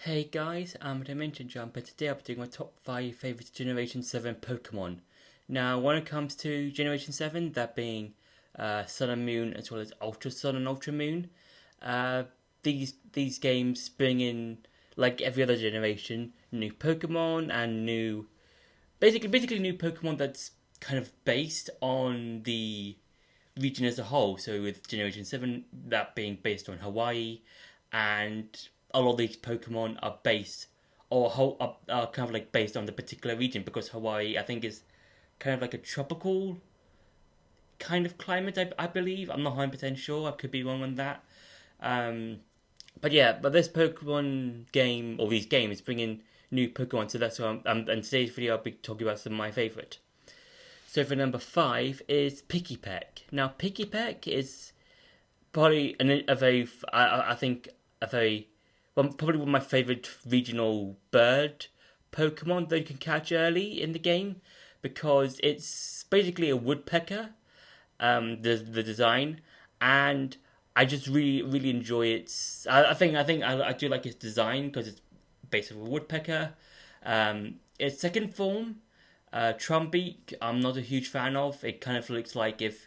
Hey guys, I'm Dimension Jumper. Today I'll be doing my top 5 favourite Generation 7 Pokémon. Now, when it comes to Generation 7, that being Sun and Moon as well as Ultra Sun and Ultra Moon, uh, these games bring in, like every other generation, new Pokemon and basically new Pokemon that's kind of based on the region as a whole. So with Generation 7, that being based on Hawaii, and a lot of these Pokemon are based are kind of like based on the particular region because Hawaii, I think, is kind of like a tropical kind of climate. I believe I'm not 100% sure. I could be wrong on that. Um, but yeah, but this Pokemon game or these games bring in new Pokemon, so that's what and today's video I'll be talking about some of my favorite. So for number 5 is Pikipek. Now Pikipek is probably a very I think a very well, probably one of my favorite regional bird Pokemon that you can catch early in the game because it's basically a woodpecker. The design, and I just really enjoy its. I do like its design because it's based on a woodpecker. Its second form, Trumbeak, I'm not a huge fan of. It kind of looks like if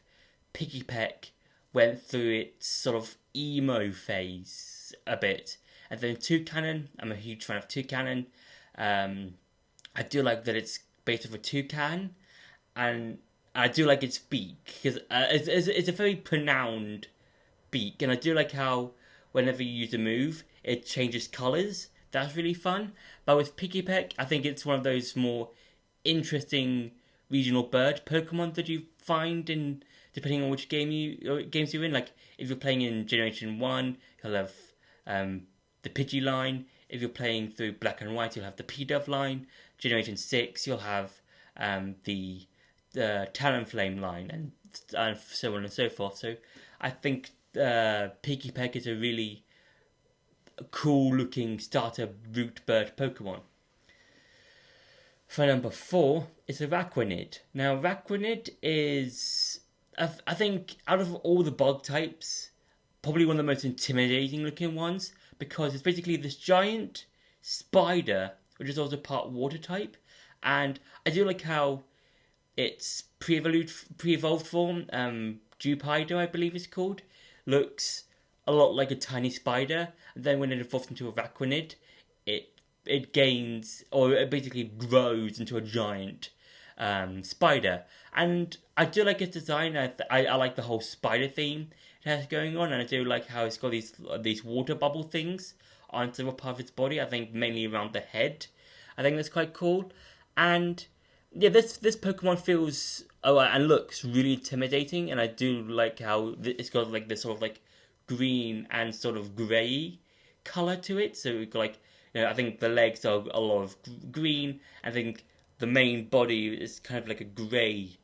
Piggypeck went through its sort of emo phase a bit. And then Toucannon, I'm a huge fan of Toucannon. I do like that it's based off a toucan, and I do like its beak because it's a very pronounced beak, and I do like how whenever you use a move, it changes colours. That's really fun. But with Pikipek, I think it's one of those more interesting regional bird Pokemon that you find in depending on which games you're in. Like if you're playing in Generation 1, you'll have the Pidgey line. If you're playing through Black and White, you'll have the Pidove line. Generation 6, you'll have the Talonflame line, and so on and so forth. So I think Pikipek is a really cool looking starter root bird Pokemon. For number 4 is Araquanid. Now Araquanid is, I think, out of all the bug types, probably one of the most intimidating looking ones because it's basically this giant spider which is also part water type, and I do like how its pre-evolved form, Jupido I believe it's called, looks a lot like a tiny spider, and then when it evolves into a Araquanid, it gains, or it basically grows into a giant spider. And I do like its design. I like the whole spider theme it has going on, and I do like how it's got these water bubble things on several part of its body. I think mainly around the head. I think that's quite cool. And yeah, this Pokemon feels and looks really intimidating, and I do like how it's got like this sort of like green and sort of grey color to it. So we've got like, I think the legs are a lot of green. I think the main body is kind of like a grey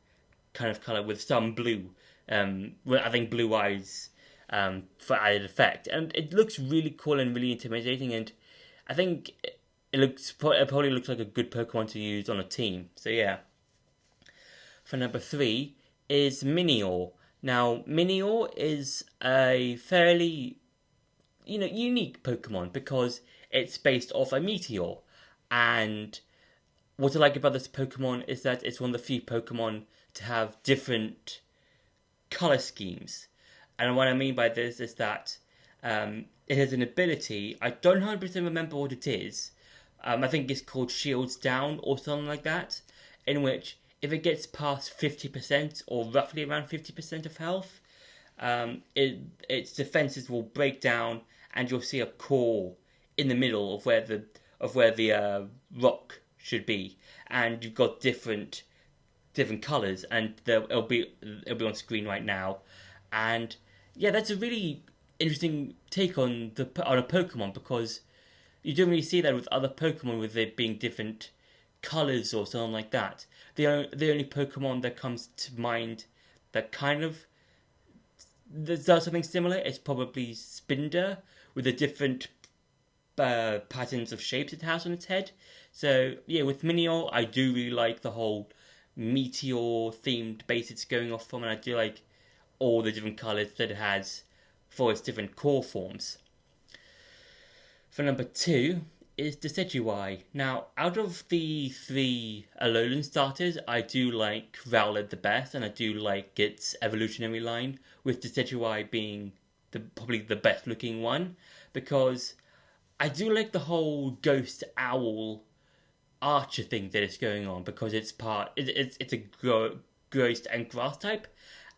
kind of color with some blue. I think blue eyes for added effect, and it looks really cool and really intimidating. And I think it probably looks like a good Pokemon to use on a team. So yeah. For number 3 is Minior. Now Minior is a fairly unique Pokemon because it's based off a meteor. And what I like about this Pokemon is that it's one of the few Pokemon to have different color schemes. And what I mean by this is that it has an ability, I don't 100% remember what it is. I think it's called Shields Down or something like that, in which if it gets past 50% or roughly around 50% of health, its defenses will break down, and you'll see a core in the middle of where the rock should be, and you've got different colors, and it'll be on screen right now. And yeah, that's a really interesting take on a Pokemon because you don't really see that with other Pokemon with it being different colors or something like that. The only Pokemon that comes to mind that kind of does something similar is probably Spinder, with the different patterns of shapes it has on its head. So yeah, with Minior, I do really like the whole meteor themed base it's going off from, and I do like all the different colours that it has for its different core forms. For number 2 is Decidueye. Now, out of the three Alolan starters, I do like Rowlet the best, and I do like its evolutionary line, with Decidueye being probably the best looking one, because I do like the whole ghost owl archer thing that is going on, because it's a ghost and grass type,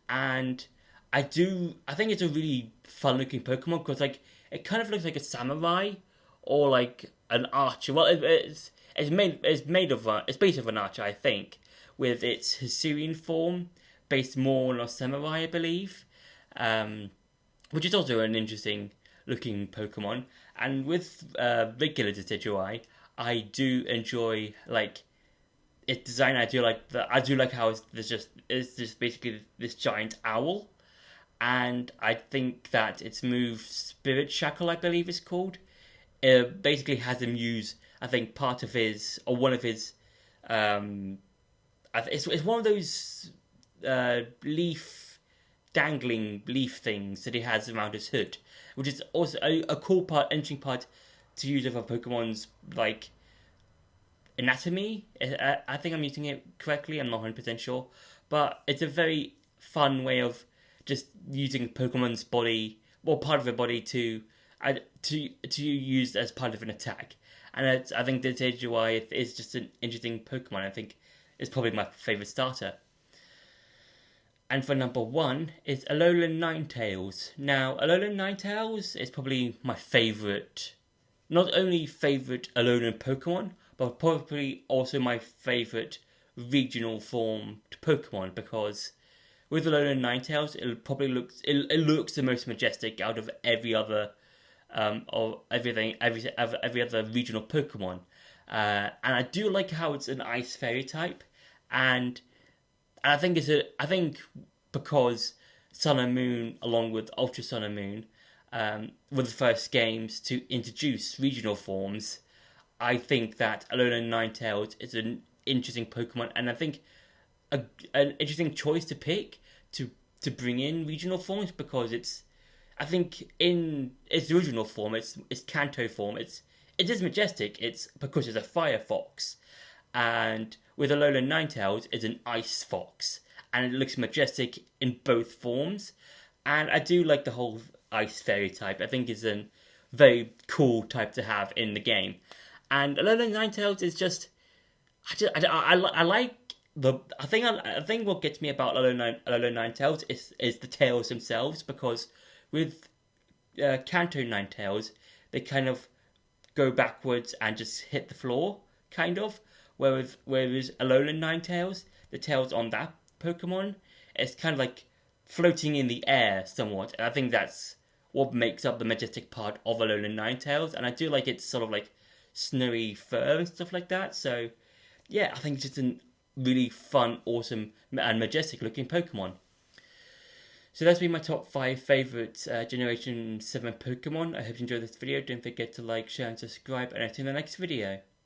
and I think it's a really fun looking Pokemon, because like it kind of looks like a samurai or like an archer. Well, it's based off an archer, I think, with its Hisuian form based more on a samurai, I believe, which is also an interesting looking Pokemon. And with regular Decidueye, I do enjoy like its design. I do like how it's just basically this giant owl, and I think that its move Spirit Shackle, I believe it's called, basically has him use, I think, part of his, or one of his, it's one of those dangling leaf things that he has around his hood, which is also a cool part, interesting part to use of a Pokemon's like anatomy. I think I'm using it correctly. I'm not 100% sure, but it's a very fun way of just using Pokemon's body, or part of their body, to use as part of an attack. And I think the Decidueye is just an interesting Pokemon. I think it's probably my favourite starter. And for number one is Alolan Ninetales. Now, Alolan Ninetales is probably my favourite, not only favourite Alolan Pokemon, but probably also my favourite regional form Pokemon, because with Alolan Ninetales, it looks the most majestic out of every other every other regional Pokemon, and I do like how it's an Ice Fairy type, and I think because Sun and Moon, along with Ultra Sun and Moon, were the first games to introduce regional forms. I think that Alolan Ninetales is an interesting Pokemon, and I think an interesting choice to pick to bring in regional forms, because I think in its original form, its Kanto form, it is majestic. It's because it's a fire fox, and with Alolan Ninetales, it's an ice fox, and it looks majestic in both forms. And I do like the whole ice fairy type. I think it's a very cool type to have in the game. And Alolan Ninetales is just, I like I think what gets me about Alolan Ninetales is the tails themselves, because with Kanto Ninetales, they kind of go backwards and just hit the floor, kind of. Whereas Alolan Ninetales, the tails on that Pokemon, it's kind of like floating in the air somewhat. And I think that's what makes up the majestic part of Alolan Ninetales. And I do like its sort of like snowy fur and stuff like that. So yeah, I think it's just a really fun, awesome, and majestic looking Pokemon. So that's been my top 5 favourite Generation 7 Pokemon. I hope you enjoyed this video. Don't forget to like, share and subscribe, and I'll see you in the next video.